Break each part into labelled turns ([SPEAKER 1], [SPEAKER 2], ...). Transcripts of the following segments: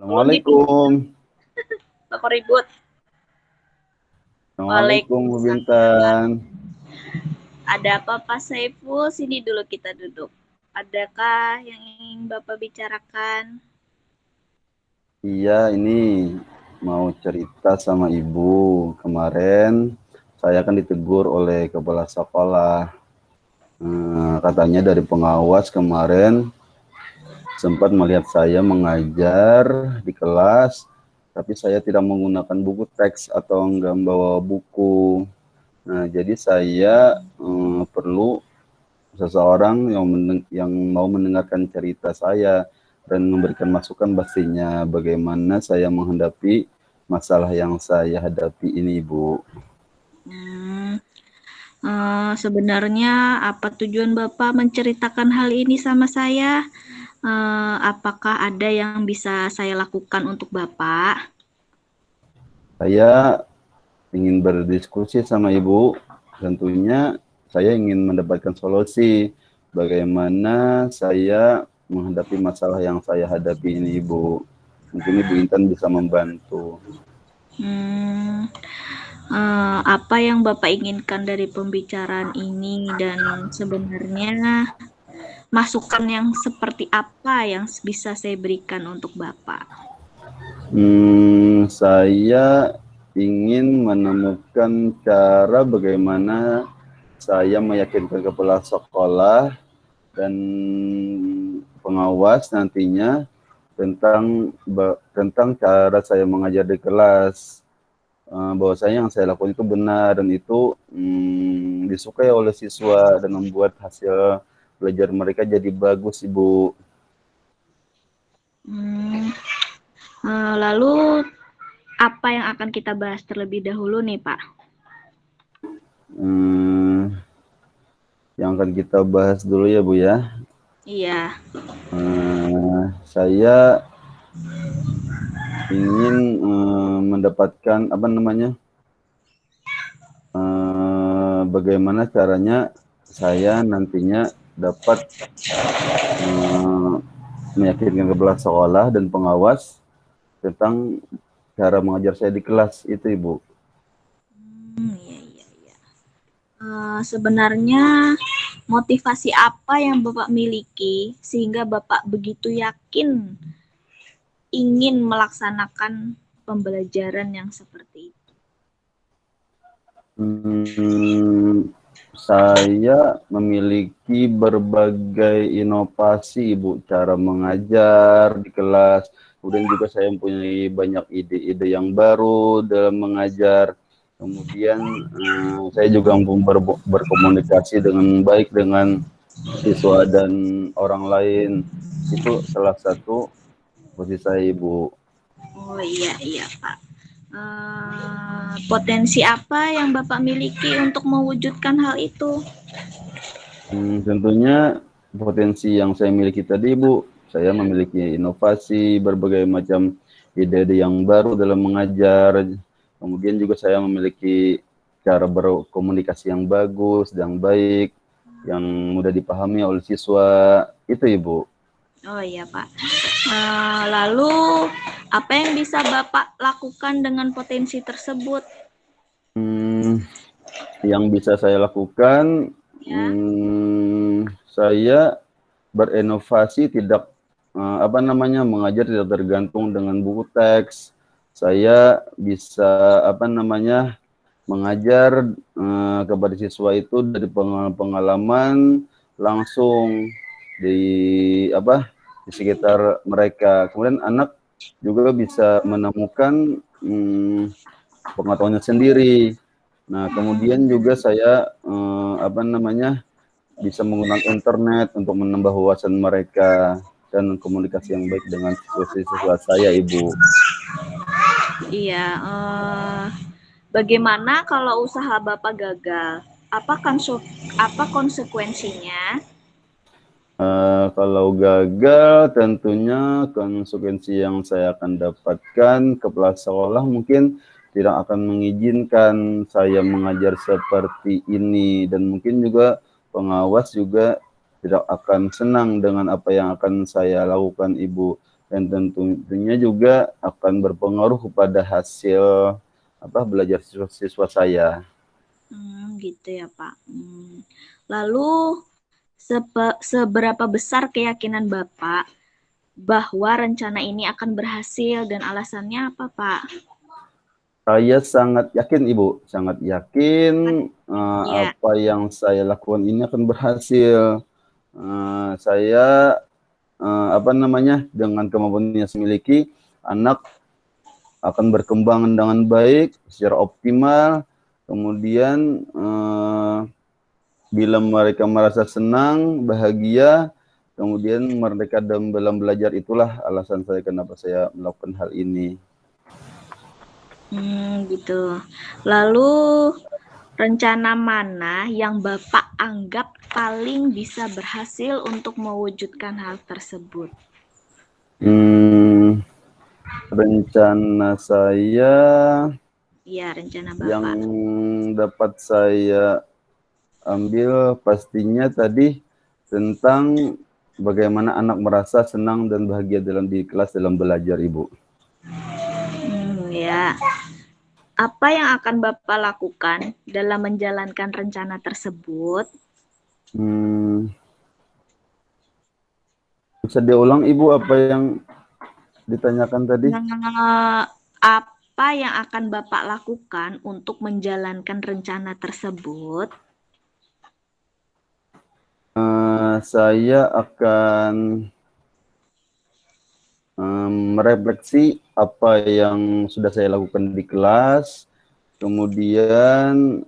[SPEAKER 1] Oh gitu.
[SPEAKER 2] Assalamualaikum.
[SPEAKER 1] Kok ribut?
[SPEAKER 2] Assalamualaikum Bu Bintan.
[SPEAKER 1] Ada apa Pak Saiful? Sini dulu kita duduk. Adakah yang ingin Bapak bicarakan?
[SPEAKER 2] Iya, ini mau cerita sama Ibu. Kemarin saya kan ditegur oleh kepala sekolah. Katanya dari pengawas kemarin sempat melihat saya mengajar di kelas, tapi saya tidak menggunakan buku teks atau enggak membawa buku. Nah, jadi saya perlu seseorang yang mau mendengarkan cerita saya dan memberikan masukan pastinya bagaimana saya menghadapi masalah yang saya hadapi ini, Bu.
[SPEAKER 1] Sebenarnya apa tujuan Bapak menceritakan hal ini sama saya? Apakah ada yang bisa saya lakukan untuk Bapak?
[SPEAKER 2] Saya ingin berdiskusi sama Ibu. Tentunya saya ingin mendapatkan solusi bagaimana saya menghadapi masalah yang saya hadapi ini, Ibu. Mungkin Ibu Intan bisa membantu.
[SPEAKER 1] Apa yang Bapak inginkan dari pembicaraan ini dan sebenarnya masukan yang seperti apa yang bisa saya berikan untuk Bapak?
[SPEAKER 2] Saya ingin menemukan cara bagaimana saya meyakinkan kepala sekolah dan pengawas nantinya tentang cara saya mengajar di kelas. Bahwasanya yang saya lakukan itu benar dan itu disukai oleh siswa dan membuat hasil belajar mereka jadi bagus, Ibu.
[SPEAKER 1] Lalu apa yang akan kita bahas terlebih dahulu nih Pak?
[SPEAKER 2] Yang akan kita bahas dulu ya, Bu ya.
[SPEAKER 1] Iya.
[SPEAKER 2] Saya ingin mendapatkan bagaimana caranya saya nantinya dapat meyakinkan kepala sekolah dan pengawas tentang cara mengajar saya di kelas itu, Ibu.
[SPEAKER 1] Iya. Sebenarnya motivasi apa yang Bapak miliki sehingga Bapak begitu yakin ingin melaksanakan pembelajaran yang seperti itu?
[SPEAKER 2] Saya memiliki berbagai inovasi, Ibu, cara mengajar di kelas. Kemudian juga saya mempunyai banyak ide-ide yang baru dalam mengajar. Kemudian saya juga berkomunikasi dengan baik dengan siswa dan orang lain. Itu salah satu posisi saya, Ibu.
[SPEAKER 1] Oh iya Pak. Potensi apa yang Bapak miliki untuk mewujudkan hal itu?
[SPEAKER 2] Tentunya potensi yang saya miliki tadi, Bu, saya memiliki inovasi, berbagai macam ide-ide yang baru dalam mengajar. Kemudian juga saya memiliki cara berkomunikasi yang bagus, yang baik, yang mudah dipahami oleh siswa. Itu, Ibu.
[SPEAKER 1] Oh iya Pak. Lalu apa yang bisa Bapak lakukan dengan potensi tersebut?
[SPEAKER 2] Yang bisa saya lakukan,
[SPEAKER 1] Ya.
[SPEAKER 2] saya berinovasi tidak mengajar tidak tergantung dengan buku teks. Saya bisa mengajar kepada siswa itu dari pengalaman langsung di di sekitar mereka. Kemudian anak juga bisa menemukan pengetahuannya sendiri. Nah, kemudian juga saya bisa menggunakan internet untuk menambah wawasan mereka dan komunikasi yang baik dengan siswa-siswa saya, Ibu.
[SPEAKER 1] Iya. Bagaimana kalau usaha Bapak gagal? Apa konsekuensinya?
[SPEAKER 2] Kalau gagal, tentunya konsekuensi yang saya akan dapatkan, kepala sekolah mungkin tidak akan mengizinkan saya mengajar seperti ini, dan mungkin juga pengawas juga tidak akan senang dengan apa yang akan saya lakukan, Ibu. dan tentunya juga akan berpengaruh kepada hasil belajar siswa-siswa saya.
[SPEAKER 1] Gitu ya Pak. Lalu seberapa besar keyakinan Bapak bahwa rencana ini akan berhasil dan alasannya apa Pak?
[SPEAKER 2] Saya sangat yakin Ibu, sangat yakin
[SPEAKER 1] Ya.
[SPEAKER 2] apa yang saya lakukan ini akan berhasil. Saya dengan kemampuan yang saya miliki, anak akan berkembang dengan baik, secara optimal. Kemudian bila mereka merasa senang, bahagia, kemudian mereka dalam belajar, itulah alasan saya kenapa saya melakukan hal ini.
[SPEAKER 1] Gitu. Lalu rencana mana yang Bapak anggap paling bisa berhasil untuk mewujudkan hal tersebut?
[SPEAKER 2] Rencana saya
[SPEAKER 1] Rencana Bapak.
[SPEAKER 2] yang dapat saya ambil pastinya tadi tentang bagaimana anak merasa senang dan bahagia di kelas dalam belajar, Ibu.
[SPEAKER 1] Ya. Apa yang akan Bapak lakukan dalam menjalankan rencana tersebut?
[SPEAKER 2] Bisa diulang Ibu apa yang ditanyakan tadi?
[SPEAKER 1] Apa yang akan Bapak lakukan untuk menjalankan rencana tersebut?
[SPEAKER 2] Saya akan merefleksi apa yang sudah saya lakukan di kelas, kemudian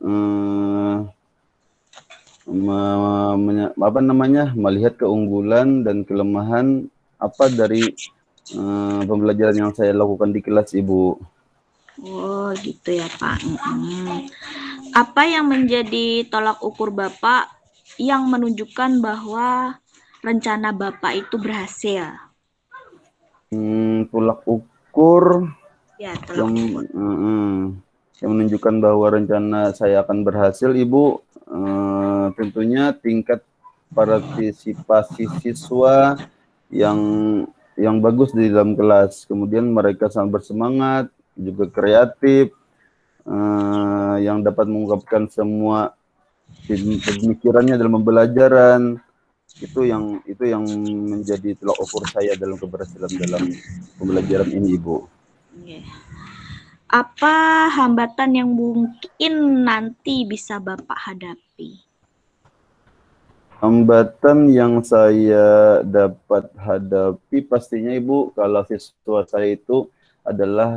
[SPEAKER 2] melihat keunggulan dan kelemahan apa dari pembelajaran yang saya lakukan di kelas, Ibu.
[SPEAKER 1] Oh, gitu ya, Pak. Apa yang menjadi tolak ukur Bapak yang menunjukkan bahwa rencana Bapak itu berhasil?
[SPEAKER 2] Tolak ukur
[SPEAKER 1] Tolak ukur.
[SPEAKER 2] Yang menunjukkan bahwa rencana saya akan berhasil, Ibu, tentunya tingkat partisipasi siswa yang bagus di dalam kelas. Kemudian mereka sangat bersemangat, juga kreatif, yang dapat mengungkapkan semua pemikirannya dalam pembelajaran. Itu yang menjadi tolak ukur saya dalam keberhasilan dalam pembelajaran ini, Ibu.
[SPEAKER 1] Apa hambatan yang mungkin nanti bisa Bapak hadapi?
[SPEAKER 2] Hambatan yang saya dapat hadapi pastinya, Ibu, kalau siswa saya itu adalah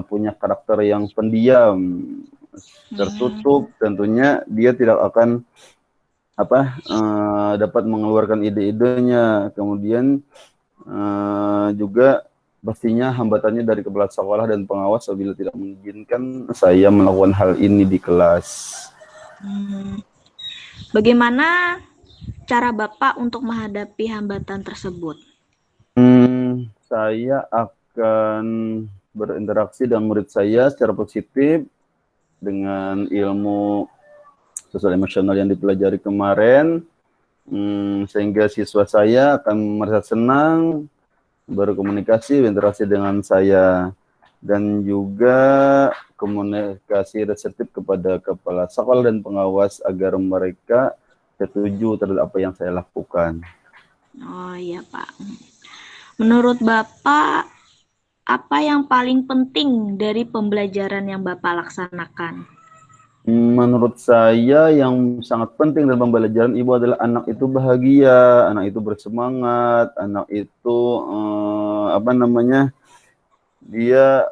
[SPEAKER 2] punya karakter yang pendiam, tertutup, tentunya dia tidak akan dapat mengeluarkan ide-idenya. Kemudian juga pastinya hambatannya dari kepala sekolah dan pengawas apabila tidak mengizinkan saya melakukan hal ini di kelas.
[SPEAKER 1] Bagaimana cara Bapak untuk menghadapi hambatan tersebut?
[SPEAKER 2] Saya akan berinteraksi dengan murid saya secara positif dengan ilmu sosial emosional yang dipelajari kemarin, sehingga siswa saya akan merasa senang berkomunikasi, berinteraksi dengan saya, dan juga komunikasi reseptif kepada kepala sekolah dan pengawas agar mereka setuju terhadap apa yang saya lakukan.
[SPEAKER 1] Oh iya Pak. Menurut Bapak, apa yang paling penting dari pembelajaran yang Bapak laksanakan?
[SPEAKER 2] Menurut saya yang sangat penting dalam pembelajaran, Ibu, adalah anak itu bahagia, anak itu bersemangat, anak itu dia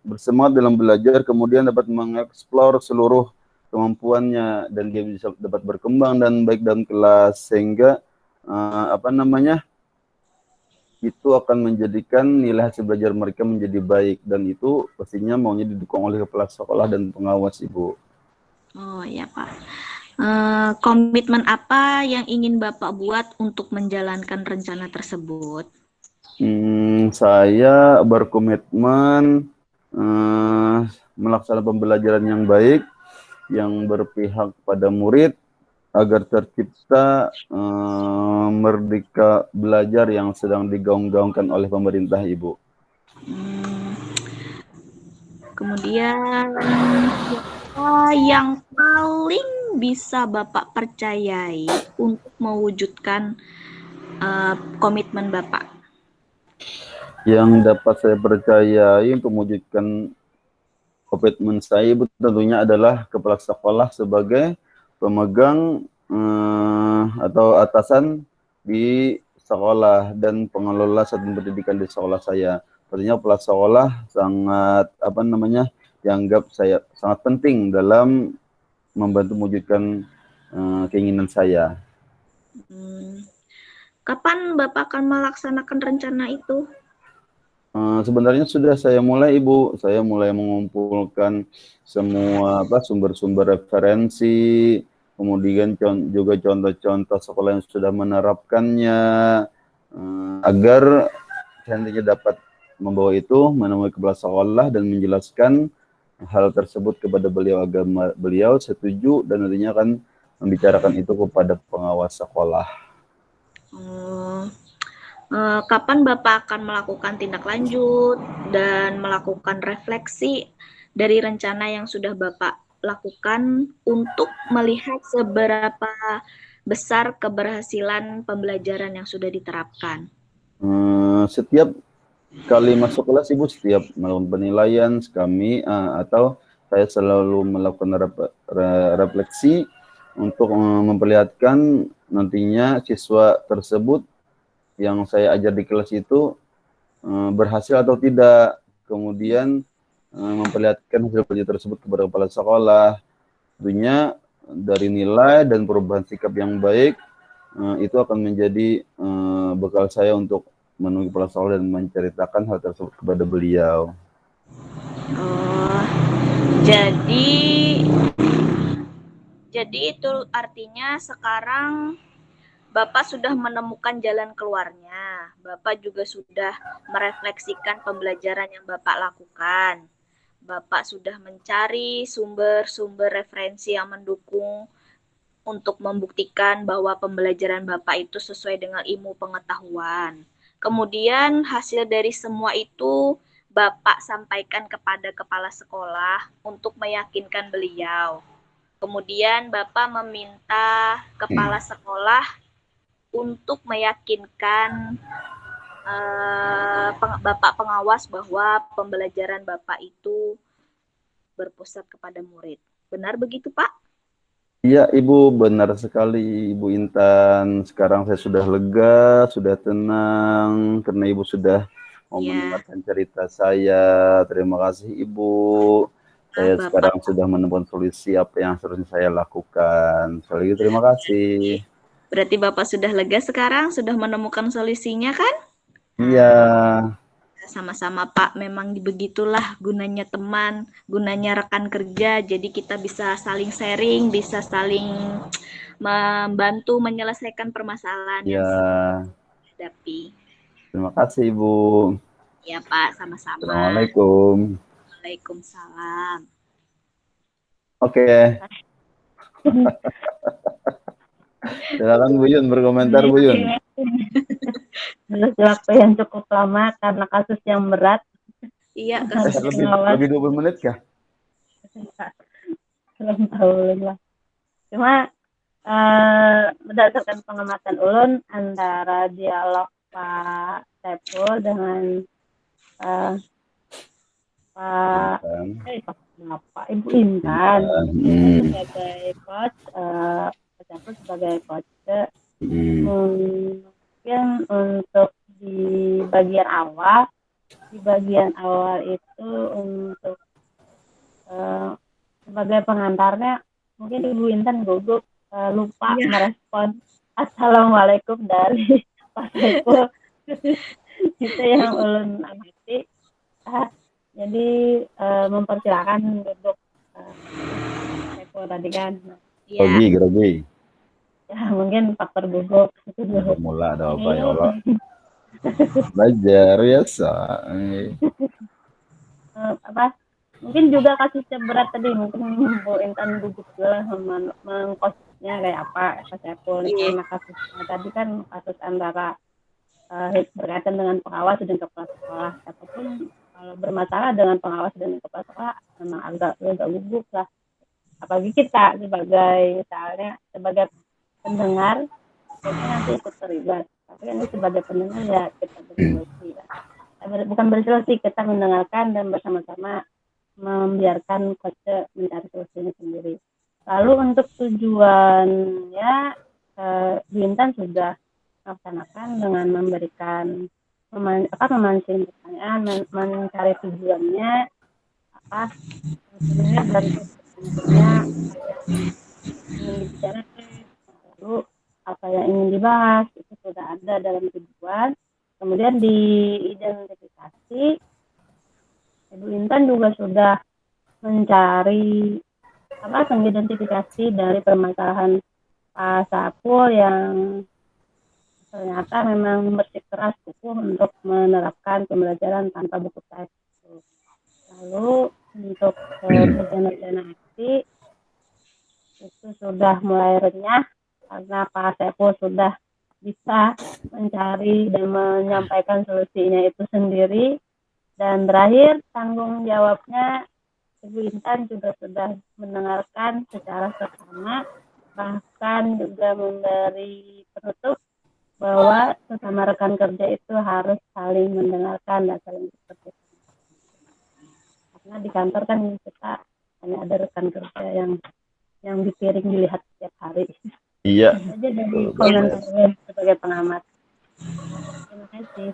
[SPEAKER 2] bersemangat dalam belajar, kemudian dapat mengeksplor seluruh kemampuannya dan dia bisa dapat berkembang dan baik dalam kelas, sehingga itu akan menjadikan nilai hasil belajar mereka menjadi baik, dan itu pastinya maunya didukung oleh kepala sekolah dan pengawas, Ibu.
[SPEAKER 1] Oh ya Pak. Komitmen apa yang ingin Bapak buat untuk menjalankan rencana tersebut?
[SPEAKER 2] Saya berkomitmen melaksanakan pembelajaran yang baik, yang berpihak pada murid, agar tercipta merdeka belajar yang sedang digaung-gaungkan oleh pemerintah, Ibu.
[SPEAKER 1] Kemudian siapa yang paling bisa Bapak percayai untuk mewujudkan komitmen Bapak?
[SPEAKER 2] Yang dapat saya percayai untuk mewujudkan komitmen saya, Ibu, tentunya adalah kepala sekolah sebagai pemegang atau atasan di sekolah dan pengelola satuan pendidikan di sekolah saya. Artinya kepala sekolah sangat dianggap saya sangat penting dalam membantu mewujudkan keinginan saya.
[SPEAKER 1] Kapan Bapak akan melaksanakan rencana itu?
[SPEAKER 2] Sebenarnya sudah saya mulai, Ibu. Saya mulai mengumpulkan semua sumber-sumber referensi, kemudian juga contoh-contoh sekolah yang sudah menerapkannya, agar nantinya dapat membawa itu menemui kepala sekolah dan menjelaskan hal tersebut kepada beliau agar beliau setuju dan nantinya akan membicarakan itu kepada pengawas sekolah.
[SPEAKER 1] Kapan Bapak akan melakukan tindak lanjut dan melakukan refleksi dari rencana yang sudah Bapak lakukan untuk melihat seberapa besar keberhasilan pembelajaran yang sudah diterapkan?
[SPEAKER 2] Setiap kali masuk kelas, Ibu, setiap melakukan penilaian kami atau saya selalu melakukan refleksi untuk memperlihatkan nantinya siswa tersebut yang saya ajar di kelas itu berhasil atau tidak. Kemudian memperlihatkan hasil kerja tersebut kepada kepala sekolah. Tentunya dari nilai dan perubahan sikap yang baik itu akan menjadi bekal saya untuk menemui kepala sekolah dan menceritakan hal tersebut kepada beliau.
[SPEAKER 1] Jadi itu artinya sekarang Bapak sudah menemukan jalan keluarnya. Bapak juga sudah merefleksikan pembelajaran yang Bapak lakukan. Bapak sudah mencari sumber-sumber referensi yang mendukung untuk membuktikan bahwa pembelajaran Bapak itu sesuai dengan ilmu pengetahuan. Kemudian hasil dari semua itu Bapak sampaikan kepada kepala sekolah untuk meyakinkan beliau. Kemudian Bapak meminta kepala sekolah untuk meyakinkan Bapak pengawas bahwa pembelajaran Bapak itu berpusat kepada murid. Benar begitu, Pak?
[SPEAKER 2] Iya, Ibu, benar sekali, Ibu Intan. Sekarang saya sudah lega, sudah tenang, karena Ibu sudah mau mendengarkan cerita saya. Terima kasih, Ibu. Saya sekarang sudah menemukan solusi apa yang harusnya saya lakukan. Sekali lagi terima kasih.
[SPEAKER 1] Berarti Bapak sudah lega sekarang, sudah menemukan solusinya kan?
[SPEAKER 2] Iya.
[SPEAKER 1] Sama-sama, Pak. Memang begitulah gunanya teman, gunanya rekan kerja. Jadi kita bisa saling sharing, bisa saling membantu menyelesaikan permasalahan yang dihadapi.
[SPEAKER 2] Terima kasih, Ibu.
[SPEAKER 1] Ya, Pak. Sama-sama.
[SPEAKER 2] Assalamualaikum.
[SPEAKER 1] Waalaikumsalam.
[SPEAKER 2] Oke. Silakan Bu Yun berkomentar, Bu Yun.
[SPEAKER 3] Waktu yang cukup lama karena kasus yang berat.
[SPEAKER 1] Iya,
[SPEAKER 2] kasus lebih 20 menit kah?
[SPEAKER 3] Belum tahu lah. Cuma berdasarkan pengamatan ulun antara dialog Pak Saiful dengan Pak Ibu Intan sebagai coach, Pak Saiful sebagai coach. Mungkin untuk di bagian awal itu untuk sebagai pengantarnya mungkin Ibu Intan gugup lupa merespon Assalamualaikum dari Pak Saiful. Itu yang ulun amati. Jadi mempersilakan duduk Saiful tadi kan.
[SPEAKER 2] Grogi.
[SPEAKER 3] Ya mungkin faktor gugup itu dulu.
[SPEAKER 2] Pemula ada apa ya Allah. Belajar biasa.
[SPEAKER 3] Mungkin juga kasusnya berat tadi, mungkin Bu Intan gugup juga kasusnya kayak apa Pak Saiful. Karena kasusnya tadi kan kasus antara berkaitan dengan pengawas dan kepala sekolah, ataupun kalau bermasalah dengan pengawas dan kepala sekolah memang agak gugup lah, apalagi kita sebagai misalnya sebagai pendengar kita nanti ikut terlibat, tapi ini sebagai pendengar ya kita bersolusi ya. Bukan bersolusi, kita mendengarkan dan bersama-sama membiarkan coach mencari solusinya sendiri. Lalu untuk tujuannya Bintan sudah melaksanakan dengan memberikan memancing pertanyaan, mencari tujuannya apa sebenarnya dari pertanyaannya ingin dibicarakan, lalu apa yang ingin dibahas itu sudah ada dalam tujuan. Kemudian diidentifikasi, Ibu Intan juga sudah mencari mengidentifikasi dari permasalahan Pak Saiful yang ternyata memang bersikeras kukuh untuk menerapkan pembelajaran tanpa buku teks. Lalu untuk rencana aksi itu sudah mulai renyah karena Pak Saiful sudah bisa mencari dan menyampaikan solusinya itu sendiri. Dan terakhir tanggung jawabnya Ibu Intan juga sudah mendengarkan secara seksama, bahkan juga memberi penutup bahwa sesama rekan kerja itu harus saling mendengarkan dan saling bekerja. Karena di kantor kan kita hanya ada rekan kerja yang di piring dilihat setiap hari.
[SPEAKER 2] Iya.
[SPEAKER 3] Aja dari komentar sebagai pengamat. Terima kasih.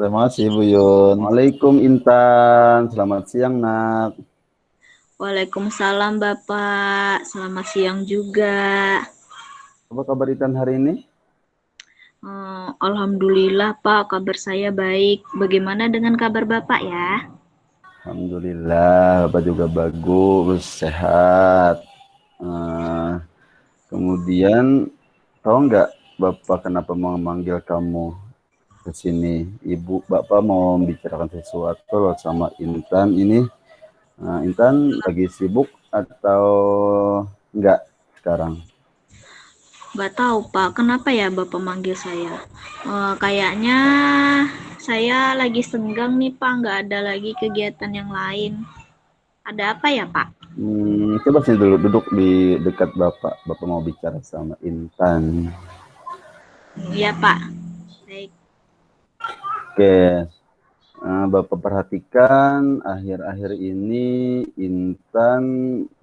[SPEAKER 2] Terima kasih Bu Yun. Waalaikum Intan. Selamat siang Nak.
[SPEAKER 1] Waalaikumsalam Bapak. Selamat siang juga.
[SPEAKER 2] Apa kabar Intan hari ini?
[SPEAKER 1] Alhamdulillah Pak, kabar saya baik. Bagaimana dengan kabar Bapak ya?
[SPEAKER 2] Alhamdulillah, Bapak juga bagus, sehat. Kemudian, tahu nggak Bapak kenapa memanggil kamu ke sini? Ibu, Bapak mau membicarakan sesuatu loh sama Intan ini. Intan lagi sibuk atau enggak sekarang?
[SPEAKER 1] Nggak tahu Pak, kenapa ya Bapak manggil saya? Kayaknya saya lagi senggang nih Pak, nggak ada lagi kegiatan yang lain. Ada apa ya Pak?
[SPEAKER 2] Coba sini dulu, duduk di dekat Bapak. Bapak mau bicara sama Intan.
[SPEAKER 1] Iya Pak. Baik.
[SPEAKER 2] Oke. Bapak perhatikan akhir-akhir ini Intan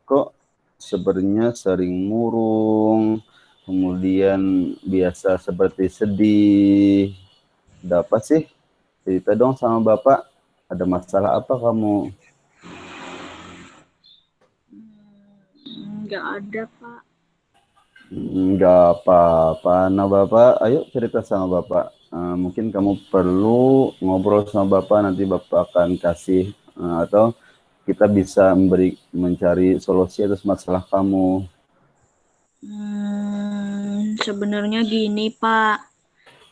[SPEAKER 2] kok sebenarnya sering murung, kemudian biasa seperti sedih. Ada apa sih? Cerita dong sama Bapak. Ada masalah apa kamu?
[SPEAKER 1] Nggak ada Pak.
[SPEAKER 2] Nggak apa-apa. Nah Bapak, ayo cerita sama Bapak. Mungkin kamu perlu ngobrol sama Bapak, nanti Bapak akan kasih atau kita bisa mencari solusi atas masalah kamu.
[SPEAKER 1] Sebenarnya gini Pak,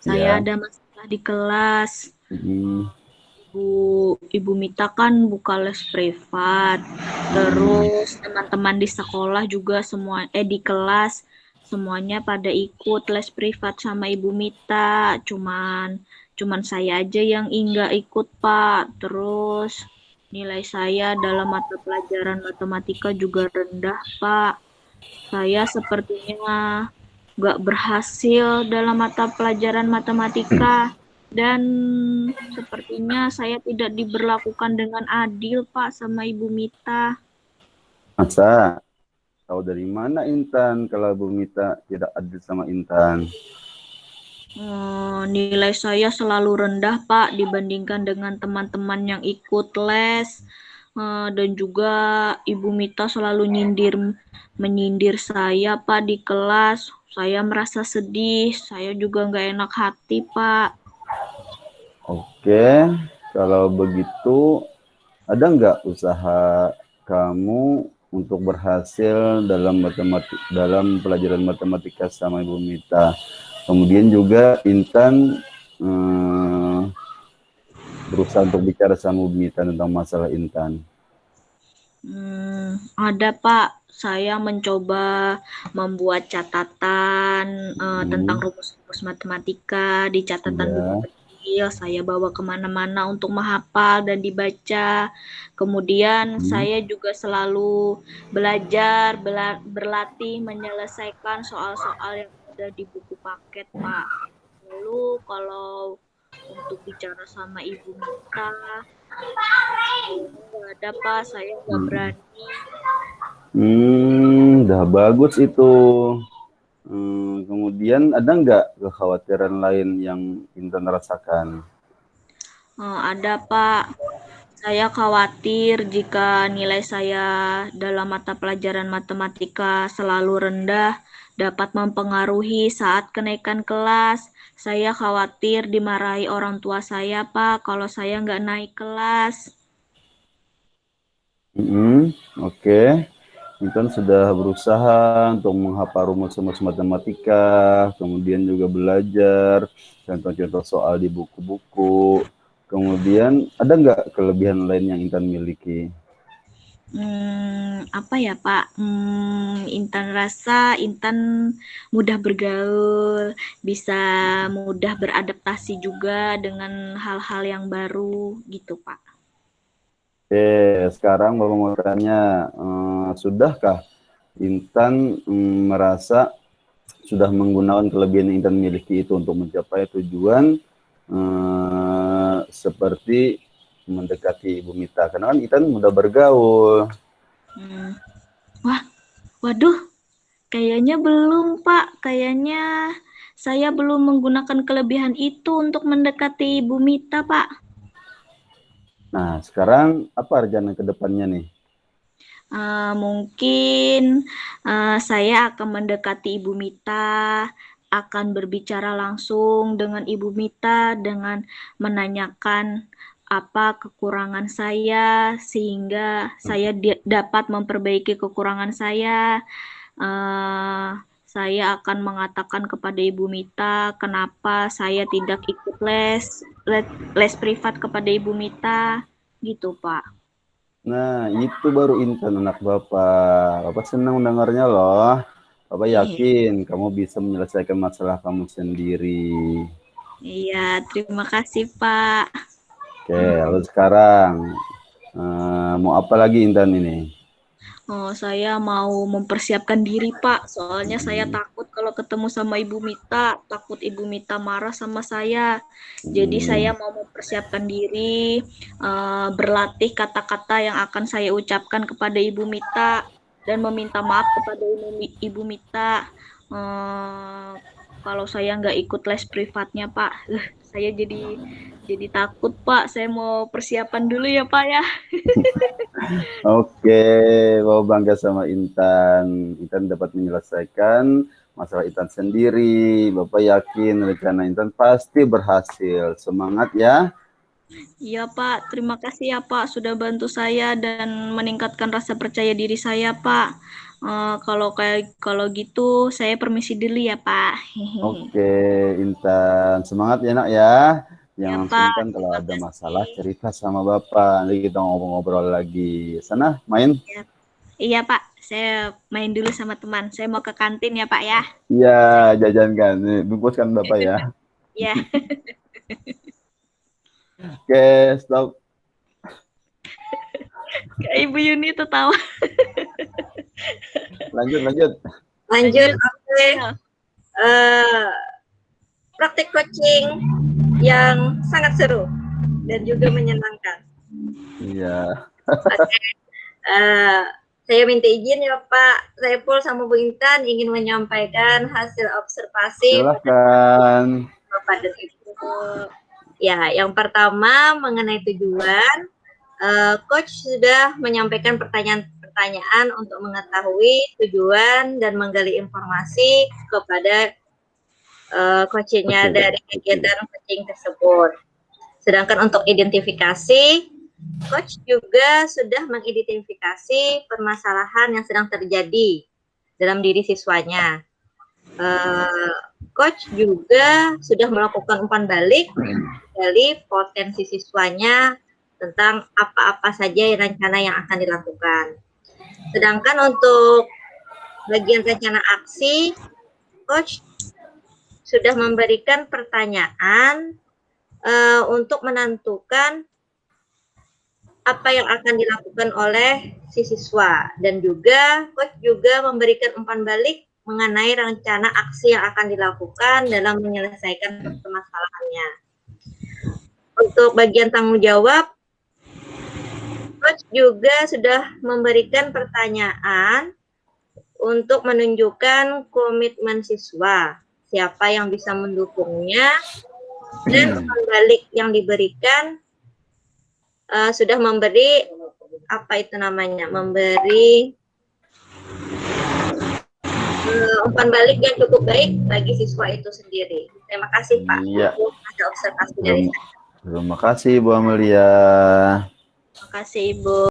[SPEAKER 1] saya ada masalah di kelas. Ibu Mita kan buka les privat, terus teman-teman di sekolah juga di kelas semuanya pada ikut les privat sama Ibu Mita, cuman saya aja yang enggak ikut Pak. Terus nilai saya dalam mata pelajaran matematika juga rendah Pak. Saya sepertinya nggak berhasil dalam mata pelajaran matematika. Dan sepertinya saya tidak diberlakukan dengan adil, Pak, sama Ibu Mita.
[SPEAKER 2] Masa? Tahu dari mana Intan kalau Ibu Mita tidak adil sama Intan?
[SPEAKER 1] Nilai saya selalu rendah, Pak, dibandingkan dengan teman-teman yang ikut les. Dan juga Ibu Mita selalu menyindir saya, Pak, di kelas. Saya merasa sedih, saya juga nggak enak hati, Pak.
[SPEAKER 2] Oke, kalau begitu ada nggak usaha kamu untuk berhasil dalam pelajaran matematika sama Ibu Mita? Kemudian juga Intan berusaha untuk bicara sama Ibu Mita tentang masalah Intan.
[SPEAKER 1] Ada Pak, saya mencoba membuat catatan tentang rumus-rumus matematika di catatan buku
[SPEAKER 2] Ya.
[SPEAKER 1] kecil. Saya bawa kemana-mana untuk menghafal dan dibaca. Kemudian saya juga selalu belajar, berlatih menyelesaikan soal-soal yang ada di buku paket, Pak. Lalu kalau untuk bicara sama Ibu Mita, nggak ada Pak, saya nggak berani.
[SPEAKER 2] Udah bagus itu. Kemudian ada nggak kekhawatiran lain yang Intan rasakan?
[SPEAKER 1] Ada Pak, saya khawatir jika nilai saya dalam mata pelajaran matematika selalu rendah dapat mempengaruhi saat kenaikan kelas. Saya khawatir dimarahi orang tua saya Pak kalau saya nggak naik kelas.
[SPEAKER 2] Oke. Intan sudah berusaha untuk menghafal rumus-rumus matematika, kemudian juga belajar contoh-contoh soal di buku-buku. Kemudian ada nggak kelebihan lain yang Intan miliki?
[SPEAKER 1] Apa ya Pak? Intan rasa Intan mudah bergaul, bisa mudah beradaptasi juga dengan hal-hal yang baru gitu Pak.
[SPEAKER 2] Oke, sekarang Bapak mau tanya, sudahkah Intan merasa sudah menggunakan kelebihan yang Intan miliki itu untuk mencapai tujuan seperti mendekati Ibu Mita? Karena kan Intan mudah bergaul.
[SPEAKER 1] Waduh, kayaknya belum Pak. Kayaknya saya belum menggunakan kelebihan itu untuk mendekati Ibu Mita Pak.
[SPEAKER 2] Nah, sekarang apa rencana ke depannya nih?
[SPEAKER 1] Mungkin saya akan mendekati Ibu Mita, akan berbicara langsung dengan Ibu Mita dengan menanyakan apa kekurangan saya sehingga saya dapat memperbaiki kekurangan saya. Saya akan mengatakan kepada Ibu Mita kenapa saya tidak ikut les privat kepada Ibu Mita, gitu Pak.
[SPEAKER 2] Nah, itu baru Intan anak Bapak. Bapak senang dengarnya loh. Bapak yakin kamu bisa menyelesaikan masalah kamu sendiri.
[SPEAKER 1] Iya, terima kasih Pak.
[SPEAKER 2] Oke, lalu sekarang mau apa lagi Intan ini?
[SPEAKER 1] Saya mau mempersiapkan diri Pak, soalnya saya takut kalau ketemu sama Ibu Mita, takut Ibu Mita marah sama saya. Jadi saya mau mempersiapkan diri, berlatih kata-kata yang akan saya ucapkan kepada Ibu Mita dan meminta maaf kepada Ibu Mita. Kalau saya nggak ikut les privatnya Pak, saya jadi takut Pak. Saya mau persiapan dulu ya Pak ya.
[SPEAKER 2] Oke, Bapak bangga sama Intan. Intan dapat menyelesaikan masalah Intan sendiri. Bapak yakin rencana Intan pasti berhasil. Semangat ya.
[SPEAKER 1] Iya Pak, terima kasih ya Pak sudah bantu saya dan meningkatkan rasa percaya diri saya Pak. Kalau gitu saya permisi dulu ya Pak.
[SPEAKER 2] Oke, Intan. Semangat ya nak ya.
[SPEAKER 1] Ya
[SPEAKER 2] Jangan
[SPEAKER 1] Pak,
[SPEAKER 2] sungkan kalau
[SPEAKER 1] terima
[SPEAKER 2] ada masalah
[SPEAKER 1] kasih.
[SPEAKER 2] cerita sama Bapak. Nanti kita ngobrol-ngobrol lagi. Sana main.
[SPEAKER 1] Ya. Iya Pak, saya main dulu sama teman. Saya mau ke kantin ya Pak ya.
[SPEAKER 2] Iya, jajan kan. Nih, bungkuskan Bapak ya.
[SPEAKER 1] Ya.
[SPEAKER 2] Oke, stop.
[SPEAKER 1] Kayak Ibu Yuni tertawa.
[SPEAKER 2] Lanjut.
[SPEAKER 4] Lanjut, oke. Praktik coaching yang sangat seru dan juga menyenangkan.
[SPEAKER 2] Iya.
[SPEAKER 4] Saya minta izin ya Pak Saiful sama Bu Intan ingin menyampaikan hasil observasi
[SPEAKER 2] Silakan.
[SPEAKER 4] pada itu. Ya, yang pertama mengenai tujuan, Coach sudah menyampaikan pertanyaan untuk mengetahui tujuan dan menggali informasi kepada coachingnya dari kegiatan coaching tersebut. Sedangkan untuk identifikasi, Coach juga sudah mengidentifikasi permasalahan yang sedang terjadi dalam diri siswanya. Coach juga sudah melakukan umpan balik dari potensi siswanya tentang apa-apa saja rencana yang akan dilakukan. Sedangkan untuk bagian rencana aksi, Coach sudah memberikan pertanyaan untuk menentukan apa yang akan dilakukan oleh si siswa, dan juga Coach juga memberikan umpan balik mengenai rencana aksi yang akan dilakukan dalam menyelesaikan permasalahannya. Untuk bagian tanggung jawab, Coach juga sudah memberikan pertanyaan untuk menunjukkan komitmen siswa, siapa yang bisa mendukungnya, dan umpan balik yang diberikan sudah memberi memberi umpan balik yang cukup baik bagi siswa itu sendiri. Terima kasih Pak.
[SPEAKER 2] Iya.
[SPEAKER 4] Ada observasi dari saya.
[SPEAKER 2] Terima kasih Bu Amelia.
[SPEAKER 1] Terima kasih Ibu.